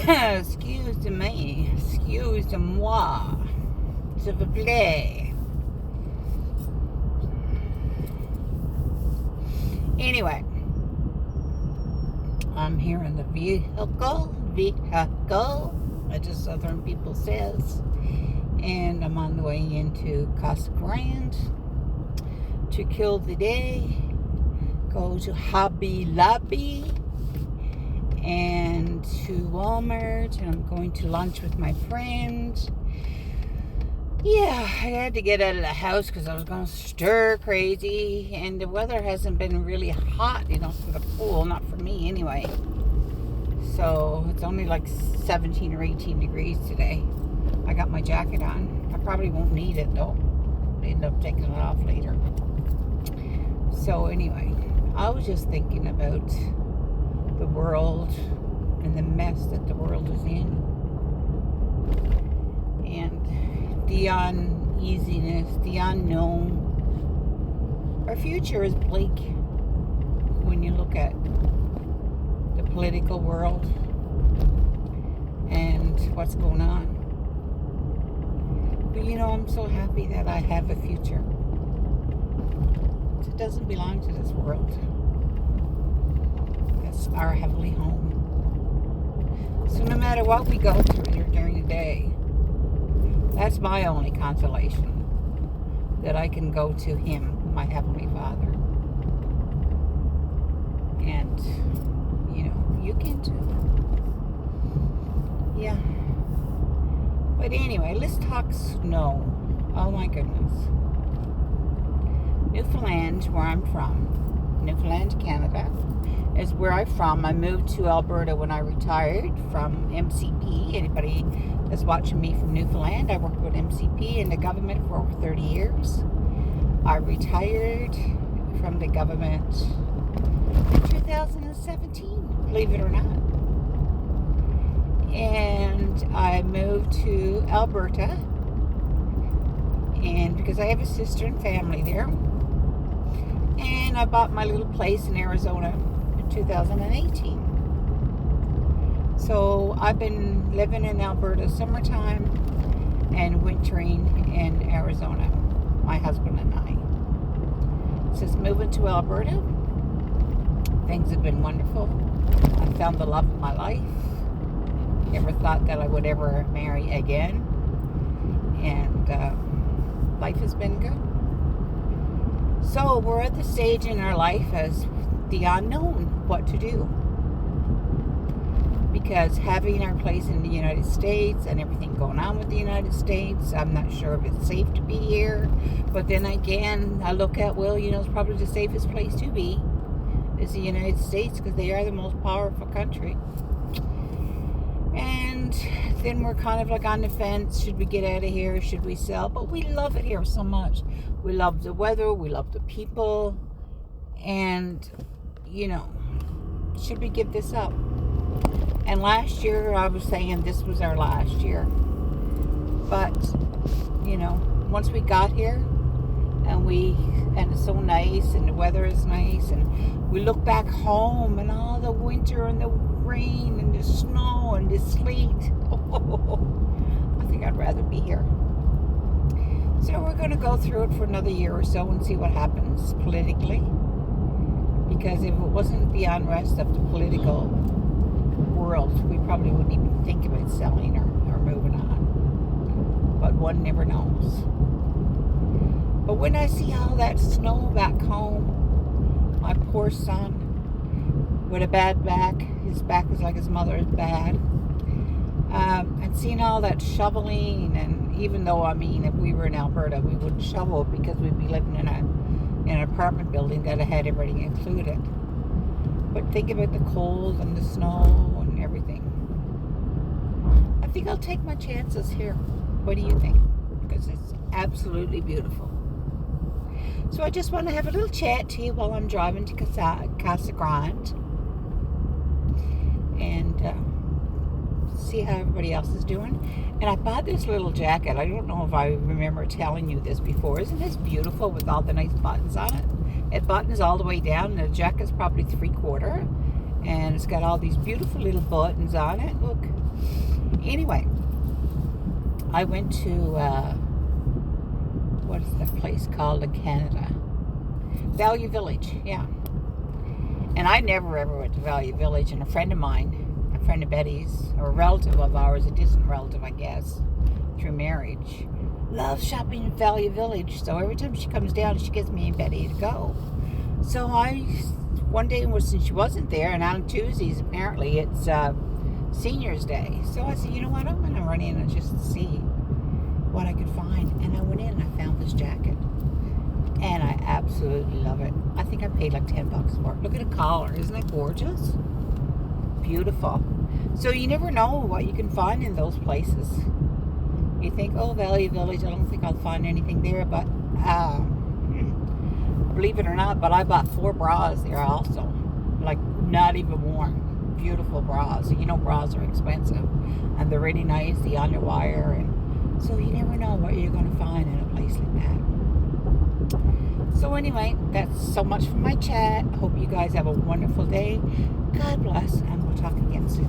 Excuse me. Excuse moi. S'il vous plaît. Anyway, I'm here in the vehicle, as the southern people says, and I'm on the way into Casa Grande to kill the day, go to Hobby Lobby and to Walmart, and I'm going to lunch with my friend. Yeah, I had to get out of the house because I was going stir crazy, and the weather hasn't been really hot, for the pool, not for me anyway. So it's only like 17 or 18 degrees today. I got my jacket on. I probably won't need it though. I'll end up taking it off later. So anyway, I was just thinking about the world and the mess that the world is in, and the uneasiness, the unknown. Our future is bleak when you look at the political world and what's going on. But I'm so happy that I have a future. It doesn't belong to this world. It's our heavenly home. So no matter what we go through during the day, that's my only consolation, that I can go to Him, my Heavenly Father. And, you can too. Yeah. But anyway, let's talk snow. Oh my goodness. Newfoundland, where I'm from, Newfoundland, Canada, is where I'm from. I moved to Alberta when I retired from MCP. Anybody that's watching me from Newfoundland, I worked with MCP in the government for over 30 years. I retired from the government in 2017, believe it or not. And I moved to Alberta, and because I have a sister and family there, and I bought my little place in Arizona in 2018. So I've been living in Alberta summertime and wintering in Arizona, my husband and I. Since moving to Alberta, things have been wonderful. I found the love of my life. Never thought that I would ever marry again. And life has been good. So we're at the stage in our life as the unknown, what to do. Because having our place in the United States and everything going on with the United States, I'm not sure if it's safe to be here. But then again, I look at, it's probably the safest place to be is the United States, because they are the most powerful country. And then we're kind of like on the fence. Should we get out of here? Should we sell? But we love it here so much. We love the weather. We love the people. And, should we give this up? And last year I was saying this was our last year. But, once we got here and it's so nice and the weather is nice, and we look back home and all the winter and the rain and the snow and the sleet. I think I'd rather be here. So we're going to go through it for another year or so and see what happens politically. Because if it wasn't the unrest of the political world, we probably wouldn't even think about selling or moving on. But one never knows. But when I see all that snow back home, my poor son with a bad back, his back is like his mother's bad, and seeing all that shoveling, and even though, if we were in Alberta, we wouldn't shovel because we'd be living in an apartment building that had everything included. But think about the cold and the snow and everything. I think I'll take my chances here. What do you think? Because it's absolutely beautiful. So I just want to have a little chat to you while I'm driving to Casa Grande, and see how everybody else is doing. And I bought this little jacket. I don't know if I remember telling you this before. Isn't this beautiful with all the nice buttons on it? It buttons all the way down, and the jacket's probably 3/4, and it's got all these beautiful little buttons on it. Look, Anyway, I went to, what is that place called in Canada? Value Village, yeah. And I never ever went to Value Village, and a friend of mine, a friend of Betty's, or a relative of ours, a distant relative, I guess, through marriage, loves shopping in Value Village. So every time she comes down, she gets me and Betty to go. So one day since she wasn't there, and on Tuesdays apparently it's Senior's Day. So I said, you know what, I'm going to run in and just see what I could find. And I went in and I found this jacket. And I absolutely love it. I think I paid like $10 for it. Look at the collar. Isn't it gorgeous? Beautiful. So you never know what you can find in those places. You think, oh, Value Village, I don't think I'll find anything there. But believe it or not, but I bought 4 bras there also. Like, not even worn. Beautiful bras. You know bras are expensive. And they're really nice, the underwire. And so you never know what you're going to find in a place like that. So anyway, that's so much for my chat. Hope you guys have a wonderful day. God bless, and we'll talk again soon.